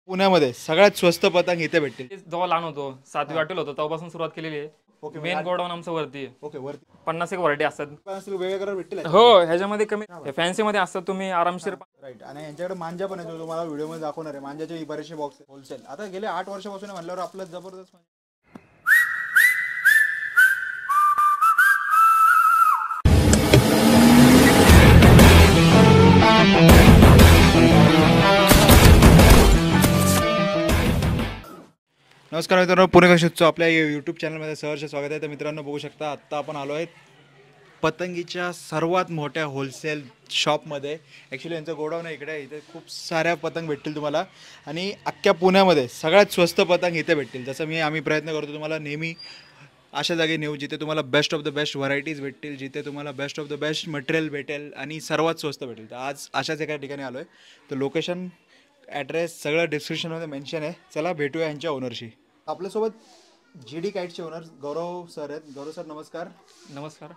पुण्यामध्ये सगळ्यात स्वस्त पतंग इथे भेटतील. जेव्हा लहान होतो 7वी 8वी होतो तेव्हापासून सुरुवात केलेली आहे. ओके मेन गोडाऊन आमचं वरती आहे. ओके वरती 50 एक व्हरायटी असतात. वेगवेगळे कलर भेटतील हो ह्याच्यामध्ये कमी फॅन्सी मध्ये असतात तुम्ही आरामशीर. राईट. आणि यांच्याकडे मांजा पण आहे जो तुम्हाला व्हिडिओमध्ये दाखवणार आहे. मांजाचे बरेचसे बॉक्स होलसेल आता गेले 8 वर्षापासून म्हणल्यावर आपलं जबरदस्त. नमस्कार मित्रांनो, पुणे गणेशोत्सव आपल्या यूट्यूब चॅनलमध्ये सहर्ष स्वागत आहे. तर मित्रांनो बघू शकता आत्ता आपण आलो आहे पतंगीच्या सर्वात मोठ्या होलसेल शॉपमध्ये. ॲक्च्युली यांचं गोडाऊन आहे इकडे. इथे खूप साऱ्या पतंग भेटतील तुम्हाला आणि अख्ख्या पुण्यामध्ये सगळ्यात स्वस्त पतंग इथे भेटतील. जसं आम्ही प्रयत्न करतो तुम्हाला नेहमी अशा जागी नेऊ जिथे तुम्हाला best of the best varieties भेटतील, जिथे तुम्हाला best of the best material भेटेल आणि सर्वात स्वस्त भेटेल. तर आज अशाच एका ठिकाणी आलो आहे. तर लोकेशन ॲड्रेस सगळं डिस्क्रिप्शनमध्ये मेन्शन आहे. चला भेटूया यांच्या ओनरशी. आपल्यासोबत GD काईटचे ओनर गौरव सर आहेत. गौरव सर नमस्कार. नमस्कार.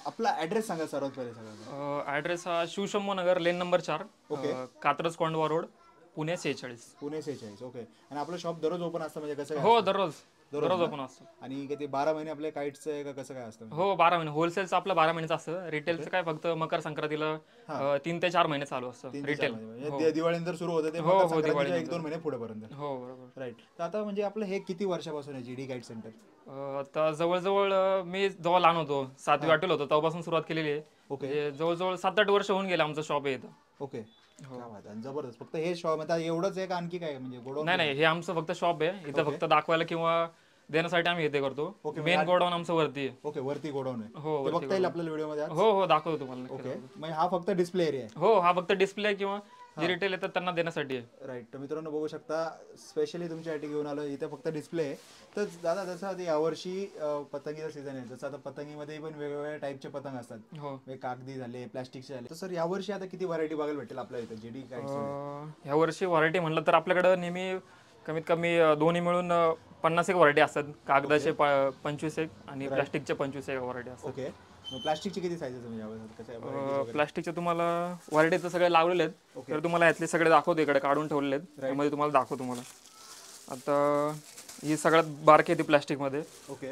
आपला ॲड्रेस सांगा सर्वात पहिले. सगळं ॲड्रेस हा Shivshambho Nagar lane number 4 okay. Katraj Kondhwa road Pune 46. Pune 46. Okay. आणि आपलं शॉप दररोज ओपन असतं म्हणजे कसं काय? हो दररोज ओपन असतो. आणि किती 12 महिने आपल्या काईटचं आहे का कसं काय असतं? हो 12 महिने. होलसेलचं आपलं 12 महिन्याचं असतं. रिटेलचं काय फक्त मकर संक्रांतीला 3 ते 4 महिने चालू असतं रिटेल. म्हणजे दिवाळीनंतर सुरू होतं ते हो दिवाळी 1-2 महिने पुढेपर्यंत. हो बरोबर. राईट. तर आता म्हणजे आपलं हे किती वर्षापासून आहे GD काईट सेंटर? आता जवळजवळ मी जेव्हा लहान होतो 7वी 8वी होतो तेव्हापासून सुरुवात केलेली आहे. ओके. जवळजवळ 7-8 वर्ष होऊन गेले आमचं शॉप आहे इथं. ओके. जबरदस्त. फक्त हे शॉप आता एवढंच आहे का आणखी काय म्हणजे गोडाऊन? नाही हे आमचं फक्त शॉप आहे. इथं फक्त दाखवायला किंवा देण्यासाठी आम्ही इथे करतो. मेन गोडाऊन आमचं वरती आहे. ओके. वरती गोडाऊन आहे. हो ते बघता येईल आपल्याला व्हिडिओमध्ये आज? हो दाखवतो तुम्हाला. ओके. मग हा फक्त डिस्प्ले एरिया आहे? हो हा फक्त डिस्प्ले किंवा जे रिटेल येतात त्यांना देण्यासाठी आहे. राईट. तर मित्रांनो बघू शकता स्पेशली तुमच्यासाठी घेऊन आलो. इथे फक्त डिस्प्ले आहे. तर दादा जसं आता यावर्षी पतंगीचा सीझन आहे, जसं आता पतंगीमध्ये पण वेगवेगळ्या टाईपचे पतंग असतात. हो कागदी झाले, प्लास्टिकचे झाले. तर सर यावर्षी आता किती व्हरायटी बघायला भेटेल आपल्या इथे GD काईट? ह्या वर्षी व्हरायटी म्हणलं तर आपल्याकडे नेहमी कमीत कमी दोन्ही मिळून 50 एक व्हरायटी असतात. कागदाचे 25 एक आणि प्लास्टिकचे 25 एक व्हरायटी असतात. ओके. प्लास्टिकची किती साईज आहे? प्लास्टिकचे तुम्हाला व्हरायटी तर सगळे लावलेले आहेत. तर तुम्हाला यातले सगळे दाखवतो. इकडे काढून ठेवलेले आहेत. त्यामध्ये तुम्हाला दाखवतो. तुम्हाला आता ही सगळ्यात बारकी आहे ती प्लास्टिकमध्ये. ओके.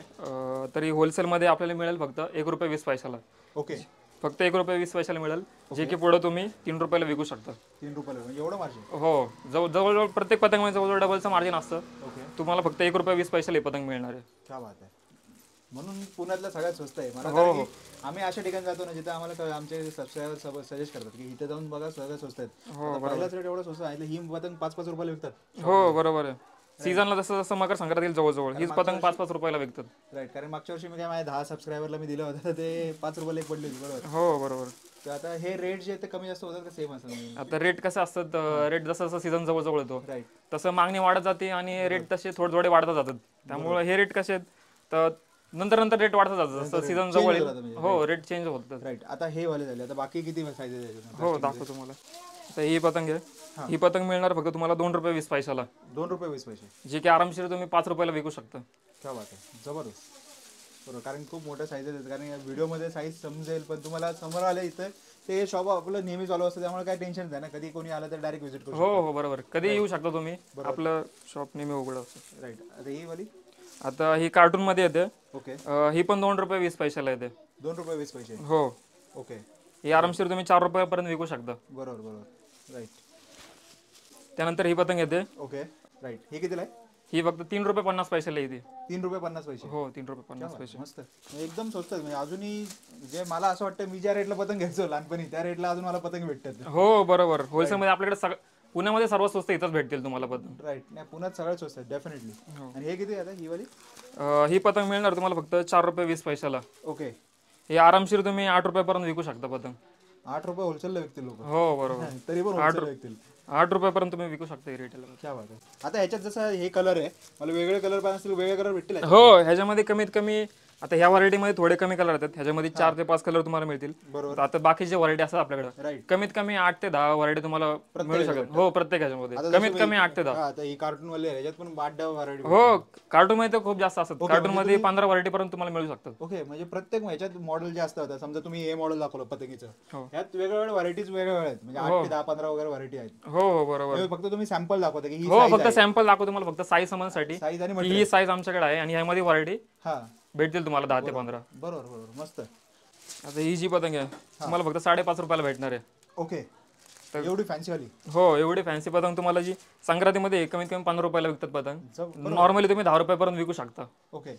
तरी होलसेलमध्ये आपल्याला मिळेल फक्त ₹1.20. ओके. फक्त ₹1.20 मिळेल, जे की पुढे तुम्ही ₹3 विकू शकता. ₹3 म्हणजे एवढं मार्जिन? हो जवळजवळ प्रत्येक पतंगमध्ये जवळजवळ डबलचं मार्जिन असतं. ओके. तुम्हाला फक्त ₹1.20 हे पतंग मिळणार आहे. क्या बात आहे. म्हणून पुण्यातलं सगळ्यात स्वस्त आहे मला. हो. आम्ही अशा ठिकाणी जातो ना जिथे आम्हाला आमचे सबस्क्रायबर सजेस्ट करतात की इथे जाऊन बघा सगळ्यात स्वस्त आहेत. पहिलाच रेट एवढं स्वस्त आहे. ही पतंग 5-5 रुपयाला विकतात. हो बरोबर आहे. सीझनला जसं जसं मकर संक्रांतीला जवळजवळ हीच पतंग 5-5 रुपयाला विकतात. राईट. कारण मागच्या वर्षी मी काय माझ्या 10 सबस्क्रायबरला मी दिलं होतं तर ते 5 रुपयाला एक पडली होती. बरोबर. हो बरोबर. तर आता हे रेट जे ते कमी जास्त होतात का सेम असतात? आता रेट कसं असतात, रेट जसं जसं सीझन जवळ येतो राईट. तसं मागणी वाढत जाते आणि रेट तसे थोडे वाढत जातात. त्यामुळे हे रेट कसे आहेत तर नंतर रेट वाढत जातात जसं सीझन जवळ येईल. हो रेट चेंज होतात. राईट. आता हे वाले झाले. आता बाकी किती साईज आहे? हो दाखवतो तुम्हाला. तर ही पतंग आहे. ही पतंग मिळणार फक्त तुम्हाला ₹2.20. ₹2.20. जे की आरामशीर तुम्ही ₹5 विकू शकता. क्या बात आहे. जबरदस्त. बरोबर. कारण खूप मोठ्या साईजेस आहेत. कारण या व्हिडिओमध्ये साईज समजेल पण तुम्हाला समोर आलं इथं ते शॉप आपलं नेहमी चालू असतं त्यामुळे काय टेन्शन नाही ना. कधी कोणी आलं तर डायरेक्ट व्हिजिट करू. हो बरोबर. कधी येऊ शकता तुम्ही. आपलं शॉप नेहमी उघडं असतं. राईट. आता ही वाली आता ही कार्टून मध्ये येते. ओके. ही पण ₹2.20 येते. ₹2.20. हो. ओके. ही आरामशीर तुम्ही ₹4 विकू शकता. बरोबर. राईट. त्यानंतर ही पतंग येते. ओके. राईट. ही कितीला आहे? ही फक्त ₹3.50 येते. ₹3.50. हो ₹3.50. मस्त. एकदम स्वस्त आहे. म्हणजे अजूनही जे मला असं वाटतं मी ज्या रेटला पतंग घ्यायचो लहानपणी त्या रेटला अजून मला पतंग भेटतात. हो बरोबर. होलसेलमध्ये आपल्याकडे पुण्यामध्ये सर्वात स्वस्त इथंच भेटतील तुम्हाला पतंग. राईट. नाही पुण्यात सगळ्यात स्वस्त आहे डेफिनेटली. आणि हे किती आता ही वाली? ही पतंग मिळणार तुम्हाला फक्त ₹4.20. ओके. हे आरामशीर तुम्ही ₹8 पर्यंत विकू शकता पतंग. ₹8 होलसेलला विकतील लोक. हो बरोबर. तरी पण होलसेल विकतील. ₹8 पर्यंत तुम्ही विकू शकता रिटेल. क्या बात आहे. आता ह्याच्यात जसं हे कलर आहे मला वेगळे कलर पाहिजे असतील वेगळे कलर भेटतील? हो ह्याच्यामध्ये कमीत कमी आता ह्या व्हरायटीमध्ये थोडे कमी कलर येतात, ह्याच्यामध्ये 4 ते 5 कलर तुम्हाला मिळतील. बरोबर. आता बाकीचे व्हरायटी असतात आपल्याकडे, राईट. कमीत कमी 8 ते 10 व्हरायटी तुम्हाला मिळू शकतात. हो, प्रत्येक ह्याच्यामध्ये कमीत कमी 8 ते 10. आता ही कार्टून वाले ह्याच्यात पण 8-10 व्हरायटी. हो, कार्टून मध्ये तर खूप जास्त असतात. कार्टून मध्ये 15 व्हरायटी पर्यंत तुम्हाला मिळू शकतात. ओके, म्हणजे प्रत्येक ह्याच्यात मॉडेल जे असतात, समजा तुम्ही हे मॉडेल दाखवलं पतंगीचं, हो. ह्यात वेगवेगळ्या व्हरायटीज वेगवेगळ्या आहेत, म्हणजे 8 ते 10-15 वगैरे व्हरायटी आहेत. हो हो, बरोबर. हे फक्त तुम्ही सॅम्पल दाखवता की ही हो, size फक्त आहे. सॅम्पल दाखवतो तुम्हाला, फक्त साईज समजण्यासाठी. साईज आणि की ही साईज आमच्याकडे आहे आणि ह्यामध्ये व्हरायटी हा, भेटतील तुम्हाला 10 ते 15. बरोबर बरोबर, मस्त. आता ही जी पतंग आहे तुम्हाला फक्त 5.5 रुपयाला भेटणार आहे. ओके, एवढी फॅन्सी वाली. हो, एवढी फॅन्सी पतंग तुम्हाला जी संक्रांतीमध्ये कमीत कमी 15 रुपयाला विकतात पतंग, जब- नॉर्मली तुम्ही 10 रुपयापर्यंत विकू शकता. ओके,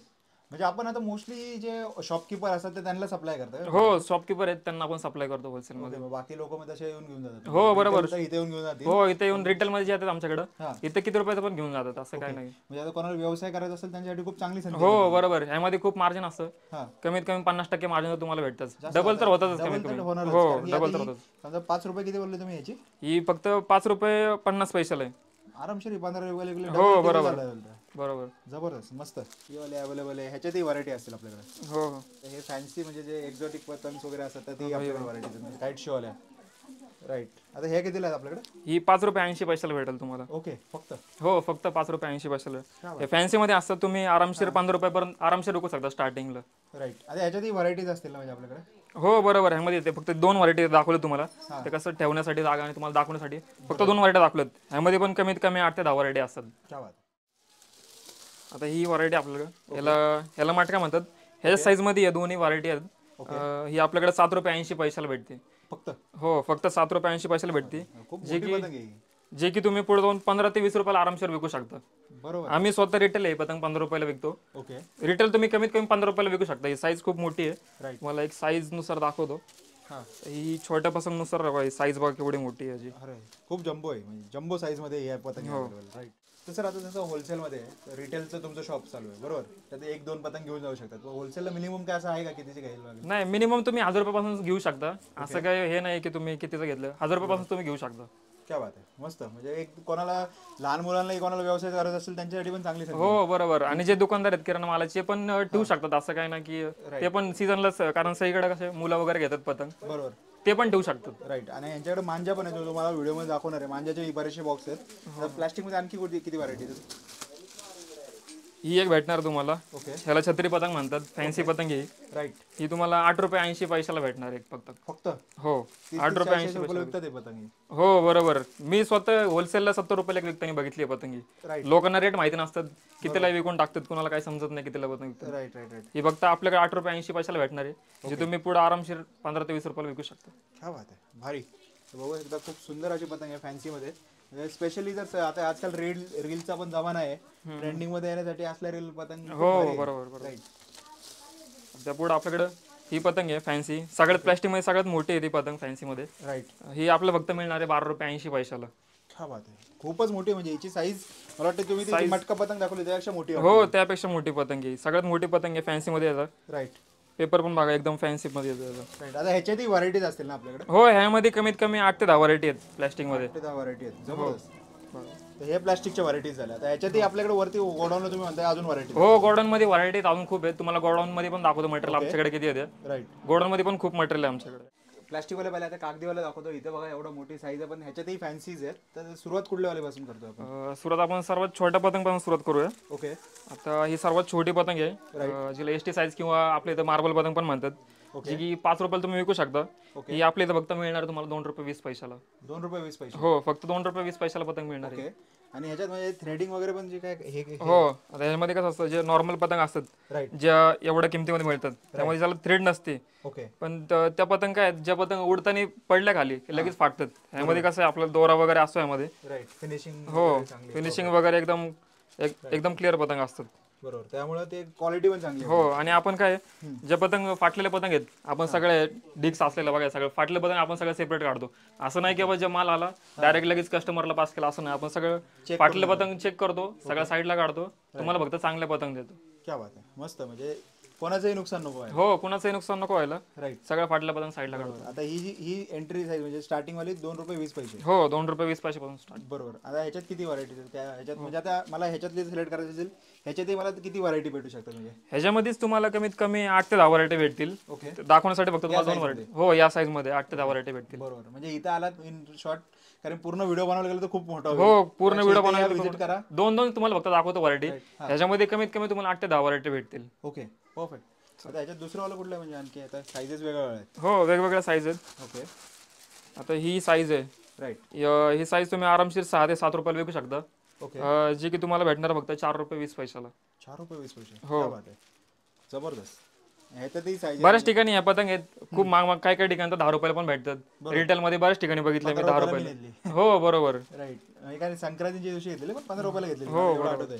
म्हणजे आपण आता मोस्टली जे शॉपकीपर असतात ते त्यांना सप्लाय करतात. हो, शॉपकीपर आहेत त्यांना आपण सप्लाय करतो होलसेल मध्ये. ओके, बाकी लोक मग तसे येऊन घेऊन जातात. हो, बरोबर. Retail तर इथे येऊन घेऊन जातील. हो, इथे येऊन रिटेल मध्ये जे येतात आमच्याकडे, हा. इथे किती रुपयाचं पण घेऊन जातात, असं काय नाही. म्हणजे आता कोणाला व्यवसाय करायचा असेल त्यांच्यासाठी खूप चांगली संधी. हो, बरोबर. ह्यामध्ये खूप मार्जिन असतं, हा, कमीत कमी 50% मार्जिन तुम्हाला भेटतच. डबल तर होतच कमीत कमी. होणारच. हो, कारण की डबल आता तर ही- होतच. समजा 5 रुपये किती बोलले तुम्ही याची, ही फक्त 5 रुपये 50 पैशाला आहे. आरामशीर 15 रुपये विकली. हो, double बरोबर. किती झालं? बरोबर. जबरदस्त, मस्त. ही वाले अवेलेबल आहे, ह्याच्यातही व्हरायटी असतील आपल्याकडे. हो हो. हे फॅन्सी म्हणजे जे एक्झॉटिक पतंग वगैरे असतात तर ती आपल्याकडे व्हरायटी काईट शो आल्या. राईट. आता हे कितीला आहेत आपल्याकडे? ही 5 रुपये 80 पैशाला भेटेल तुम्हाला. ओके, फक्त. हो, फक्त 5 रुपये 80 पैशाला. हे फॅन्सी मध्ये असतात, तुम्ही आरामशीर 15 रुपयापर्यंत आरामशीर विकू शकता स्टार्टिंगला. राईट. आता ह्याच्यातही व्हरायटीज असतील ना म्हणजे आपल्याकडे? हो, बरोबर. ह्यामध्ये ते फक्त 2 व्हरायटी दाखवले तुम्हाला, ते कसं ठेवण्यासाठी जागा आणि तुम्हाला दाखवण्यासाठी फक्त 2 व्हरायटी दाखवल्यात. ह्यामध्ये पण कमीत कमी 8 ते 10 व्हरायटी असतात. क्या बात. आता ही व्हरायटी आपल्याकडे ह्याला मटका म्हणतात. ह्याच्या साईज मध्ये या दोन्ही व्हरायटी आहेत. ही आपल्याकडे 7 रुपये 80 पैशाला भेटते. फक्त? हो, फक्त 7 रुपये 80 पैशाला भेटते. खूप मोठी पतंग आहे ही. जे की तुम्ही पुढे जाऊन 15 ते 20 रुपयाला आरामशीर विकू शकता. बरोबर. आम्ही स्वतः रिटेल आहे पतंग 15 रुपयाला विकतो. ओके, रिटेल तुम्ही कमीत कमी 15 रुपयाला विकू शकता. ही साईज खूप मोठी आहे. राईट. मला एक साईज नुसार दाखवतो. हां. ही छोट्या पतंग नुसार साईज बघा केवढी मोठी आहे याची. अरे खूप जम्बो आहे, म्हणजे जम्बो साईज मध्ये ही पतंग अवेलेबल. राईट. तर सर आता जसं होलसेलमध्ये रिटेलचं तुमचं शॉप चालू आहे बरोबर, त्यात 1-2 पतंग घेऊन जाऊ शकतात. होलसेलला मिनिमम काय असं आहे का कितीचे घ्यायला लागेल? नाही, मिनिमम तुम्ही 1000 रुपयापासून घेऊ शकता. असं काय हे नाही की तुम्ही कितीचं घेतलं, 1000 रुपयापासून तुम्ही घेऊ शकता. क्या बात आहे, मस्त. म्हणजे एक कोणाला लहान मुलांनाही कोणाला व्यवसाय करायचा असेल त्यांच्यासाठी पण चांगली संधी. हो, बरोबर. आणि जे दुकानदार आहेत किराणा मालाचे पण ठेवू शकतात, असं काय ना की ते पण सीझनलाच, कारण सगळीकडे कसे मुलं वगैरे घेतात पतंग, बरोबर. ते पण ठेवू शकतात. राईट. आणि यांच्याकडे मांजा पण आहे, जो तुम्हाला व्हिडिओमध्ये दाखवणार आहे. मांजाचे बरेचसे बॉक्स आहेत. प्लास्टिकमध्ये आणखी किती व्हरायटी आहेत? ही एक भेटणार तुम्हाला. ओके, ह्याला छत्री पतंग म्हणतात, फॅन्सी पतंग ही. राईट. ही तुम्हाला 8 रुपये 80 पैशाला भेटणार एक पतंग. फक्त हो, 8 रुपये 80 रुपये विकतात हे पतंग. हो, बरोबर. मी स्वतः होलसेलला 70 रुपयाला विकताना बघितली आहे पतंगी. राईट. लोकांना रेट माहिती नसतात, कितीला विकून टाकतात, कुणाला काही समजत नाही कितीला पतंग विकतात. Right right right. ही फक्त आपल्याकडे 8 रुपये 80 पैशाला भेटणार आहे, जे तुम्ही पुढे आरामशीर 15 ते 20 रुपयाला विकू शकता. क्या बात आहे, भारी. बघू एकदा, खूप सुंदर अशी पतंग आहे फॅन्सीमध्ये. स्पेशली जर आता आजकाल रीलचा पण जमाना आहे, ट्रेंडिंग मध्ये येण्यासाठी असल्या रील पतंग. हो, बरोबर. राईट. त्यापुढे आपल्याकडे ही पतंग आहे फॅन्सी, सगळ्यात प्लॅस्टिक मध्ये सगळ्यात मोठी आहे ती पतंग फॅन्सी मध्ये. राईट. ही आपल्याला फक्त मिळणार आहे 12 रुपये 80 पैशाला. क्या बात आहे, खूपच मोठी. म्हणजे याची साईज मला वाटतं तुम्ही ती मटका पतंग दाखवली त्यापेक्षा मोठी आहे. हो, त्यापेक्षा मोठी पतंग आहे, सगळ्यात मोठी पतंग आहे फॅन्सी मध्ये येतात. राईट. पेपर पण बघा एकदम फॅन्सी मध्ये येतात. राईट. आता ह्याच्यातही व्हरायटीज असतील ना आपल्याकडे? हो, ह्यामध्ये कमीत कमी 8 ते 10 व्हरायटी आहेत प्लॅस्टिक मध्ये. 10 व्हरायटी आहेत. जबरदस्त. तर हे प्लास्टिकच्या व्हरायटीज झाल्या. आता ह्याच्यातही आपल्याकडे वरती गोडाऊनला तुम्ही म्हणताय अजून व्हरायटी? हो, गोडाऊन मध्ये व्हरायटी अजून खूप आहेत. तुम्हाला गोडाऊन मध्ये पण दाखवतो मटेरियल आमच्याकडे किती येते. राईट. गोडाऊन मध्ये पण खूप मटेरियल आहे आमच्याकडे. प्लास्टिकवाले पहिले आता कागदीवाले दाखवतो. इथे बघा एवढं मोठी साईज आहे, पण ह्याच्यातही फॅन्सीज आहेत. तर सुरुवात कुठल्या वाल्यापासून करतो आपण? सुरुवात आपण सर्वात छोट्या पतंग पासून सुरुवात करूया. ओके. आता ही सर्वात छोटी पतंग आहे, जिला एसटी साईज किंवा आपल्या इथं मार्बल पतंग पण म्हणतात, जी की 5 रुपयाला तुम्ही विकू शकता. ही आपल्या इथं फक्त मिळणार तुम्हाला 2 रुपये 20 पैशाला. 2 रुपये 20 पैसे? हो, फक्त 2 रुपये 20 पैशाला पतंग मिळणार आहे. आणि ह्याच्यात म्हणजे थ्रेडिंग वगैरे पण जे काय हे? हो, आता ह्यामध्ये कसं असतं, जे नॉर्मल पतंग असतात, राईट, ज्या एवढ्या किमतीमध्ये मिळतात, त्यामध्ये त्याला थ्रेड नसते. ओके. पण त्या पतंग काय आहेत, ज्या पतंग उडताना पडल्या खाली की लगेच फाटतात. ह्यामध्ये कसं आहे, आपला दोरा वगैरे असतो ह्यामध्ये. राईट. फिनिशिंग? हो, फिनिशिंग वगैरे एकदम क्लिअर पतंग असतात. बरोबर, त्यामुळे ते क्वालिटी पण चांगली. हो, आणि आपण काय, जे पतंग फाटलेले पतंग आहेत, आपण सगळे डिक्स असलेलं बघायचं, सगळं फाटले पतंग आपण सगळं सेपरेट काढतो. असं नाही की बाबा जे माल आला डायरेक्ट लगेच कस्टमरला पास केला, असं नाही. आपण सगळं फाटले पतंग चेक करतो, सगळ्या साईडला काढतो, तुम्हाला फक्त चांगले पतंग देतो. क्या बात आहे, मस्त. म्हणजे कोणाचंही नुकसान नको आहे. हो, कुणाचंही नुकसान नको व्हायला. राईट. सगळ्या फाटल्या पतंग साईडला काढतो. आता ही एंट्री साईज म्हणजे स्टार्टिंग वाली ₹2.20. हो, ₹2.20 पासून स्टार्ट. बरोबर. आता ह्याच्यात किती व्हरायटी त्या ह्याच्यात म्हणजे आता मला ह्याच्यातली सिलेक्ट करायची असेल ह्याच्यातही मला किती व्हरायटी भेटू शकतात म्हणजे? ह्याच्यामध्येच तुम्हाला कमीत कमी 8 ते 10 व्हरायटी भेटतील. ओके. ते दाखवण्यासाठी फक्त तुम्हाला 2 व्हरायटी. हो, या साईज मध्ये 8 ते 10 व्हरायटी भेटतील. बरोबर. म्हणजे इथं आलात इन शॉर्ट कारण पूर्ण व्हिडिओ बनवायला गेलं तर खूप मोठा होईल. हो, पूर्ण व्हिडिओ विजिट बनवायला करा. दोन तुम्हाला फक्त दाखवतो व्हरायटी. ह्याच्यामध्ये कमीत कमी तुम्हाला 8 ते 10 व्हरायटी भेटतील. Okay, perfect. आता ह्याच्यात दुसरं वाला कुठलं म्हणजे आणखी आता साईजेस वेगवेगळे आहेत. हो, वेगवेगळ्या साईज आहेत. ओके. आता ही साईज आहे. राईट. ही साईज तुम्ही आरामशीर 6 ते 7 रुपयाला विकू शकता. ओके. जी की तुम्हाला भेटणार फक्त ₹4.20. ₹4.20. हो. क्या बात आहे. जबरदस्त. ह्याच्यातही साईज बऱ्याच ठिकाणी ह्या पतंग आहेत खूप महाग काही काही ठिकाणी तर 10 रुपयाला पण भेटतात. रिटेल मध्ये बऱ्याच ठिकाणी बघितलं मी 10 रुपयाला. हो, बरोबर. राईट. एका संक्रांतीच्या दिवशी घेतलेले पण ₹15 घेतलेले. हो, आठवतंय.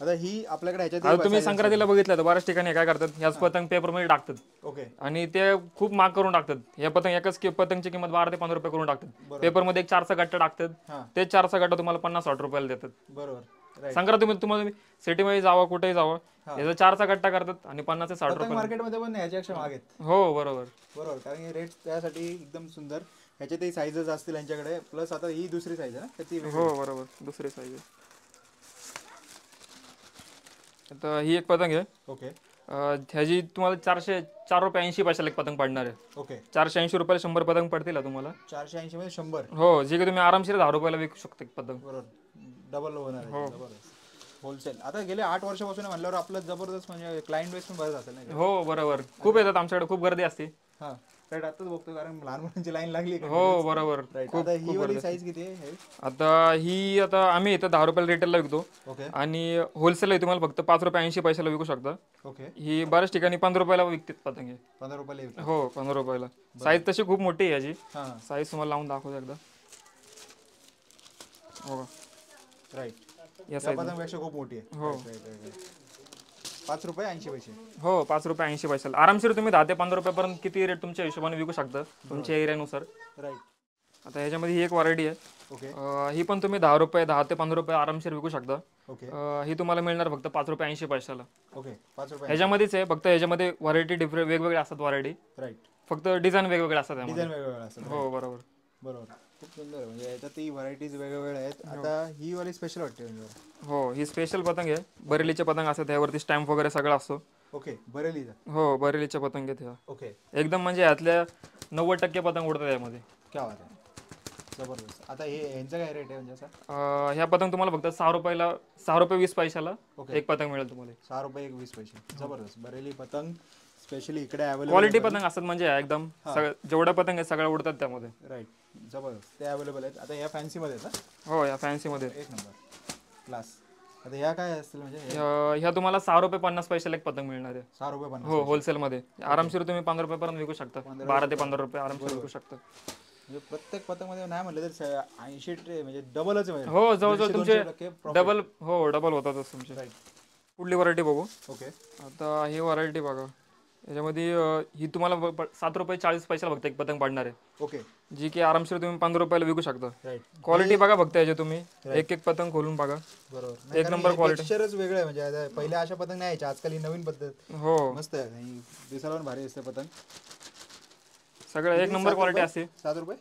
आता ही आपल्याकडे आता ह्याच्यात तुम्ही संक्रांतीला बघितलं तर बऱ्याच ठिकाणी काय करतात ह्याच पतंग पेपर मध्ये टाकतात. ओके. आणि ते खूप महाग करून टाकतात. हे पतंग पतंगची किंमत 12 ते 15 रुपये करून टाकतात. पेपर मध्ये एक 4चा गट्टा टाकतात. ते 4चा गट्टा तुम्हाला 50-60 रुपयाला देतात. बरोबर. संक्रांती तुम्हाला सिटीमध्ये जावं कुठेही जावं याचा 4चा गट्टा करतात आणि 50 ते 60 रुपये. मार्केटमध्ये पण ह्याच्यापेक्षा महाग आहेत. हो, बरोबर. कारण हे रेट त्यासाठी एकदम सुंदर. ह्याच्यातही साईजेस असतील यांच्याकडे. प्लस आता ही दुसरी साईज आहे ना ती. हो, बरोबर. दुसरी साईज आहे. आता ही एक पतंग आहे. ओके. ह्याची तुम्हाला ₹4.80 एक पतंग पडणार आहे. ओके. ₹480 100 पतंग पडतील तुम्हाला. 480 मध्ये 100. हो, जे की तुम्ही आरामशीर 10 रुपयाला विकू शकता एक पतंग. बरोबर. डबल होणार आहे. जबरदस्त. होलसेल. आता गेले 8 वर्षापासून म्हणल्यावर आपलं जबरदस्त म्हणजे क्लायंट बेस पण बरंच असेल नाही? हो, बरोबर. खूप येतात आमच्याकडे, खूप गर्दी असते. हां. राईट. आताच बघतो कारण लहान मुलांची लाईन लागली. हो, बरोबर. आता ही वाली साईज किती आहे? आता आम्ही इथं 10 रुपयाला रिटेलला विकतो. ओके. आणि होलसेल तुम्हाला फक्त ₹5.80 विकू शकता. ओके. ही बऱ्याच ठिकाणी 15 रुपयाला विकतात पतंग. ₹15 हो, 15 रुपयाला. साईज तशी खूप मोठी आहे याची. हां. साईज तुम्हाला लावून दाखवतो एकदा. हो. राईट. या साईज पतंगपेक्षा खूप मोठी आहे. हो. ₹5.80. हो, ₹5.80. आरामशीर तुम्ही 10 ते 15 रुपयापर्यंत किती रेट तुमच्या हिशोबाने विकू शकता तुमच्या एरियानुसार. राईट. आता ह्याच्यामध्ये ही एक व्हरायटी आहे. ओके. ही पण तुम्ही 10 ते 15 रुपये आरामशीर विकू शकता. ओके. ही तुम्हाला मिळणार फक्त ₹5.80. ओके. ₹5. ह्याच्यामध्येच आहे फक्त ह्याच्यामध्ये व्हरायटी वेगवेगळे असतात व्हरायटी. राईट. फक्त डिझाईन वेगवेगळे असतात त्यामध्ये. डिझाईन वेगवेगळ्या असतात. हो, बरोबर. बरोबर. खूप सुंदर आहे म्हणजे याच्यातही व्हरायटीज वेगवेगळ्या आहेत. आता ही वाली स्पेशल वाटते म्हणजे. हो, ही स्पेशल पतंग आहे. बरेलीचे पतंग असतात त्यावरती स्टॅम्प वगैरे सगळं असतो. ओके. बरेलीचा. हो, बरेलीचे पतंग आहेत ह्या. ओके. एकदम म्हणजे यातल्या 90% पतंग उडतात यामध्ये. क्या बात आहे. जबरदस्त. आता हे यांचा काय रेट आहे म्हणजे असा? ह्या पतंग तुम्हाला फक्त ₹6.20 ओके. एक पतंग मिळेल तुम्हाला. ₹6.20. जबरदस्त. बरेली पतंग स्पेशली इकडे अवेलेबल. क्वालिटी पतंग असतात म्हणजे एकदम जेवढ्या पतंग आहे सगळ्या उडतात त्यामध्ये. राईट. जबरदस्त. ते अवेलेबल आहेत. आता या फॅन्सी मध्ये आहेत ना? हो, या फॅन्सी मध्ये. एक नंबर. क्लास. आता ह्या काय असतील म्हणजे? ह्या तुम्हाला ₹6.50 एक पतंग मिळणार आहे. ₹6.50. हो, होलसेल मध्ये. आरामशीर तुम्ही 15 रुपयापर्यंत विकू शकता. 12 ते 15 रुपये आरामशीर विकू शकता. म्हणजे प्रत्येक पतंग मध्ये नाही म्हणलं तर 80 म्हणजे डबलच आहे. हो, जवळजवळ तुमचे डबल होतातच तुमचे. राईट. पुढली व्हरायटी बघू. ओके. आता ही व्हरायटी बघा. याच्यामध्ये ही तुम्हाला ₹7.40 फक्त एक पतंग पडणार आहे. ओके. जी की आरामशीर तुम्ही 15 रुपयाला विकू शकता. राईट. क्वालिटी बघा फक्त याची तुम्ही एक एक पतंग खोलून बघा. बरोबर. एक नंबर क्वालिटी. टेक्स्चरच वेगळं आहे म्हणजे आता पहिल्या अशा पतंग नाही यायच्या. आजकाल ही नवीन पद्धत. हो, मस्त आहे आणि दिसायला पण भारी दिसते पतंग. सगळं एक नंबर क्वालिटी असते. ₹7.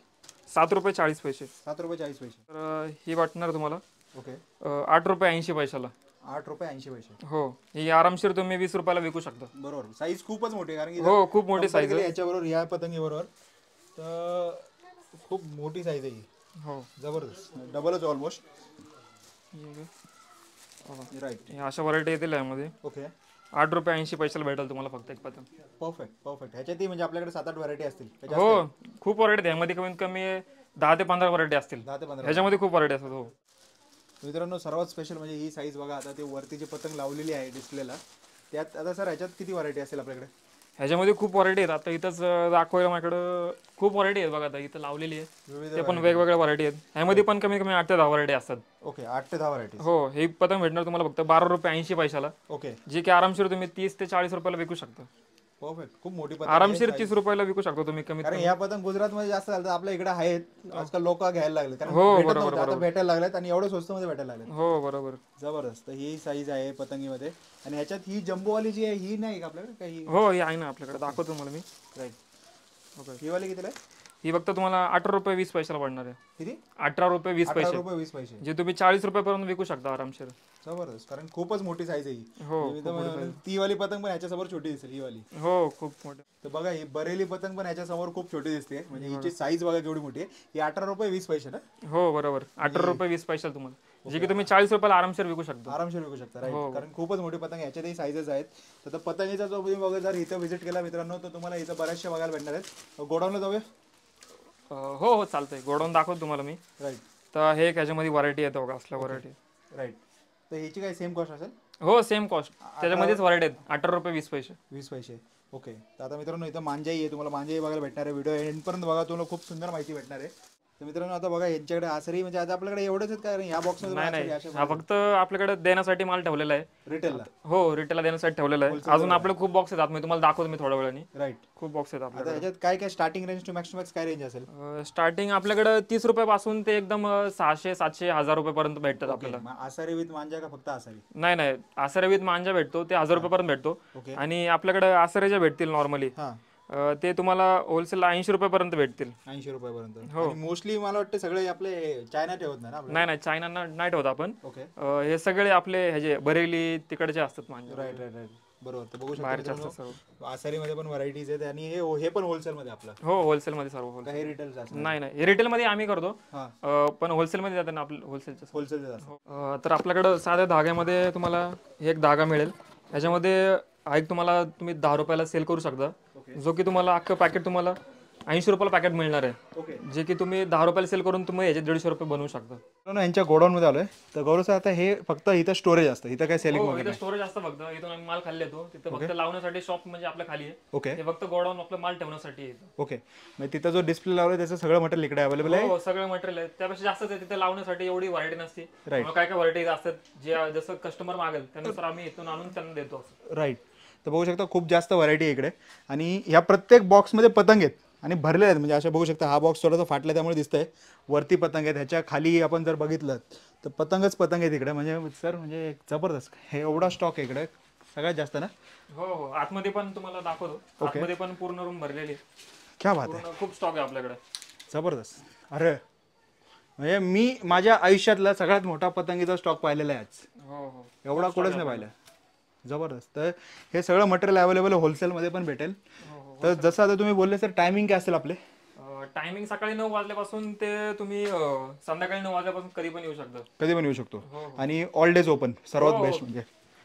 ₹7.40. ₹7.40. तर ही वाटणार तुम्हाला ओके. ₹8.80. ₹8.80. हो, ही आरामशीर तुम्ही 20 रुपयाला विकू शकता. बरोबर. साईज खूपच मोठी आहे कारण की हो, खूप मोठी साईज आहे. याच्याबरोबर या पतंगी बरोबर तर खूप मोठी साईज आहे ही. हो, जबरदस्त. डबलच ऑलमोस्ट. राईट. अशा व्हरायटी येतील यामध्ये. ओके. ₹8.80 भेटेल तुम्हाला फक्त एक पतंग. परफेक्ट. ह्याच्यातही म्हणजे आपल्याकडे 7-8 व्हरायटी असतील. हो, खूप व्हरायटी यामध्ये कमीत कमी 10 ते 15 व्हरायटी असतील. 10 ते 15. ह्याच्यामध्ये खूप व्हरायटी असतात. हो मित्रांनो, सर्वात स्पेशल म्हणजे ही साईज बघा. आता ते वरती जे पतंग लावलेली आहे डिस्प्लेला त्यात आता सर ह्याच्यात किती व्हरायटी असेल आपल्याकडे? ह्याच्यामध्ये खूप व्हरायटी आहेत. आता इथंच दाखवायला माझ्याकडं खूप व्हरायटी आहेत बघा. आता इथं लावलेली आहे ते पण वेगवेगळ्या व्हरायटी आहेत. ह्यामध्ये पण कमी कमी 8 ते 10 व्हरायटी असतात. ओके. 8 ते 10 व्हरायटी. हो, हे पतंग भेटणार तुम्हाला फक्त ₹12.80. ओके. जे की आरामशीर तुम्ही 30 ते 40 रुपयाला विकू शकता. परफेक्ट, खूप मोठी पतंग आरामशीर 30 रुपयाला विकू शकतो तुम्ही कमीत कारण या पतंग गुजरातमध्ये जास्त चालतात, आपल्या इकडे आहेत आजकाल लोक घ्यायला लागले कारण हो, भेटत बरोबर, नव्हते, आता भेटायला लागलेत आणि एवढं स्वस्त मध्ये भेटायला लागलेत. हो बरोबर. जबरदस्त. तर ही साईज आहे पतंगीमध्ये आणि ह्याच्यात ही जम्बोवाली जी आहे ही नाही का आपल्याकडे काही? हो ही आहे ना आपल्याकडे, दाखवतो तुम्हाला मी. राईट. ही वाली कितीला आहे? ही फक्त तुम्हाला 18 रुपये 20 पैशाला पडणार आहे. किती? 18 रुपये 20 18 पैसे, रुपये 20 पैसे. जे तुम्ही 40 रुपयापर्यंत विकू शकता आरामशीर. जबरदस्त, कारण खूपच मोठी साईज आहे ही. हो मी तर म्हणेन ती वाली पतंग पण ह्याच्यासमोर छोटी दिसेल ही वाली. हो खूप मोठे. तर बघा ही बरेली पतंग पण ह्याच्यासमोर खूप छोटी दिसते, म्हणजे हिची साईज बघा केवढी मोठी आहे. ही 18 रुपये 20 पैसे ना? हो बरोबर, 18 रुपये 20 पैशाला तुम्हाला, जे की तुम्ही 40 रुपयाला आरामशीर विकू शकता. आरामशीर विकू शकता. राईट, कारण खूपच मोठी पतंग, ह्याच्यातही साईजेस आहेत. तर पतंगीचा जो तुम्ही बघा जर इथं व्हिजिट केला मित्रांनो तर तुम्हाला इथं बऱ्याचशा बघायला भेटणार आहेत. गोडाऊनला जाऊया. हो हो चालतंय, गोडाऊन दाखवतो तुम्हाला मी. राईट. तर हे एक ह्याच्यामध्ये व्हरायटी येतं बघा, असल्या व्हरायटी. राईट. तर ह्याची काय सेम कॉस्ट असेल? हो सेम कॉस्ट, त्याच्यामध्येच व्हरायटी आहेत. 18 रुपये 20 पैसे. 20 पैसे. ओके. तर आता मित्रांनो इथं मांजाई आहे, तुम्हाला मांजाई बघायला भेटणार आहे. व्हिडिओ एंडपर्यंत बघा, तुम्हाला खूप सुंदर माहिती भेटणार आहे. तर मित्रांनो आता बघा यांच्याकडे आसरी, म्हणजे आता आपल्याकडे एवढंच आहेत का ह्या बॉक्समध्ये? नाही, हा फक्त आपल्याकडे देण्यासाठी माल ठेवलेला आहे. रिटेलला? हो रिटेलला देण्यासाठी ठेवलेला आहे. अजून आपले खूप बॉक्स आहेत, मी तुम्हाला दाखवतो मी थोड्या वेळाने. राईट. खूप बॉक्स आहेत आपल्याकडे. आता ह्याच्यात काय काय starting range to max to max काय रेंज असेल? स्टार्टिंग आपल्याकडे 30 रुपयापासून ते एकदम 600 700 1000 रुपयापर्यंत भेटतात आपल्याला. आसारी विथ मांजा का फक्त आसारी? नाही नाही, आसरे विथ मांजा भेटतो, ते 1000 रुपयापर्यंत भेटतो. ओके. आणि आपल्याकडे आसरे भेटतील नॉर्मली, हां. ते तुम्हाला होलसेलला 80 रुपयापर्यंत भेटतील. 80 रुपयापर्यंत. आणि मोस्टली मला वाटतं सगळे आपले चायना ठेवत नाही ना आपले? नाही नाही, चायना नाही ठेवत आपण. ओके. हे सगळे आपले ह्याचे बरेली तिकडचे असतात मांजा. Right right right. बरोबर. तर बघू बाहेरचे शकतो असतात सर्व. आसारीमध्ये पण व्हरायटीज आहेत आणि हे पण होलसेलमध्ये आपलं? हो होलसेलमध्ये सर्व होलसेल. हे रिटेलचं असतं? नाही नाही, रिटेलमध्ये आम्ही करतो, हां. पण होलसेलमध्ये जातं ना आपलं होलसेलचं. होलसेलचं असतं. तर आपल्याकडं साध्या धाग्यामध्ये तुम्हाला एक धागा मिळेल, ह्याच्यामध्ये हा एक तुम्हाला तुम्ही 10 रुपयाला सेल करू शकता, जो की तुम्हाला अख्खं पॅकेट तुम्हाला 80 रुपयाला पॅकेट मिळणार आहे. ओके. जे की तुम्ही 10 रुपयाला सेल करून तुम्ही याचे 150 रुपये बनवू शकता. यांच्या गोडाऊनमध्ये आलोय. तर गौरव सर आता हे फक्त इथं स्टोरेज असतं, इथं काय सेलिंग वगैरे? इथं स्टोरेज असतं फक्त, इथून आम्ही माल खाली येतो, तिथं फक्त लावण्यासाठी शॉप म्हणजे आपल्या खाली आहे. ओके. हे फक्त गोडाऊन आपलं माल ठेवण्यासाठी येतं. ओके. म्हणजे तिथं जो डिस्प्ले लावलाय त्याचं सगळं मटेरियल इकडे अवेलेबल आहे? हो सगळं मटेरियल आहे, त्यापेक्षा जास्तच आहे. तिथे लावण्यासाठी एवढी व्हरायटी नसते. राईट. काय काय व्हरायटी असतात, जे जसं कस्टमर मागेल त्यानुसार आम्ही इथून आणून त्यांना देतो. राईट. तर बघू शकता खूप जास्त व्हरायटी आहे इकडे आणि ह्या प्रत्येक बॉक्समध्ये पतंग आहेत आणि भरले आहेत. म्हणजे अशा बघू शकता हा बॉक्स थोडासा फाटला त्यामुळे दिसतंय. वरती पतंग आहेत, ह्याच्या खाली आपण जर बघितलं तर पतंगच पतंग आहेत इकडे. म्हणजे सर म्हणजे जबरदस्त हे एवढा स्टॉक आहे इकडे सगळ्यात जास्त ना? हो हो, आतमध्ये पण तुम्हाला दाखवतो. आतमध्ये पण पूर्ण रूम भरलेली आहे. क्या बात आहे. खूप स्टॉक आहे आपल्याकडे. जबरदस्त. अरे म्हणजे मी माझ्या आयुष्यातला सगळ्यात मोठा पतंगीचा स्टॉक पाहिलेला आहे आज. हो हो, एवढा कुठंच नाही पाहिला. जबरदस्त. तर हे सगळं मटेरियल अवेलेबल होलसेलमध्ये पण भेटेल. तर जसं आता तुम्ही बोलले सर टायमिंग काय असेल आपले? टायमिंग सकाळी 9 वाजल्यापासून ते तुम्ही संध्याकाळी 9 वाजल्यापासून कधी पण येऊ शकता. कधी पण येऊ शकतो आणि ऑल डेज ओपन, सर्वात बेस्ट म्हणजे.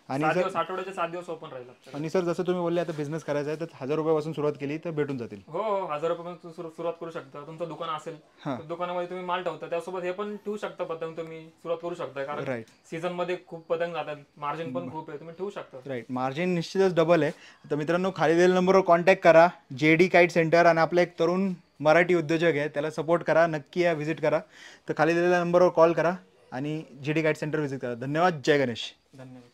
आणि आठवड्याचे 7 दिवस ओपन राहील आपल्याला. आणि सर जसं तुम्ही बोलले आता बिझनेस करायचा आहे तर 1000 रुपयापासून सुरुवात केली तर भेटून जातील? हो 1000 रुपयापासून सुरुवात करू शकता. तुमचं दुकान असेल तर दुकानामध्ये तुम्ही माल ठेवता, त्यासोबत हे पण ठेवू शकता पतंग, तुम्ही सुरुवात करू शकता. कारण सीझन मध्ये खूप पतंग जातात, मार्जिन पण खूप आहे, तुम्ही ठेवू शकता. राईट. मार्जिन निश्चितच डबल आहे. तर मित्रांनो खाली दिलेल्या नंबरवर कॉन्टॅक्ट करा, JD काईट सेंटर. आणि आपला एक तरुण मराठी उद्योजक आहे, त्याला सपोर्ट करा, नक्की या व्हिजिट करा. तर खाली दिलेल्या नंबरवर कॉल करा आणि JD काईट सेंटर व्हिजिट करा. धन्यवाद. जय गणेश. धन्यवाद.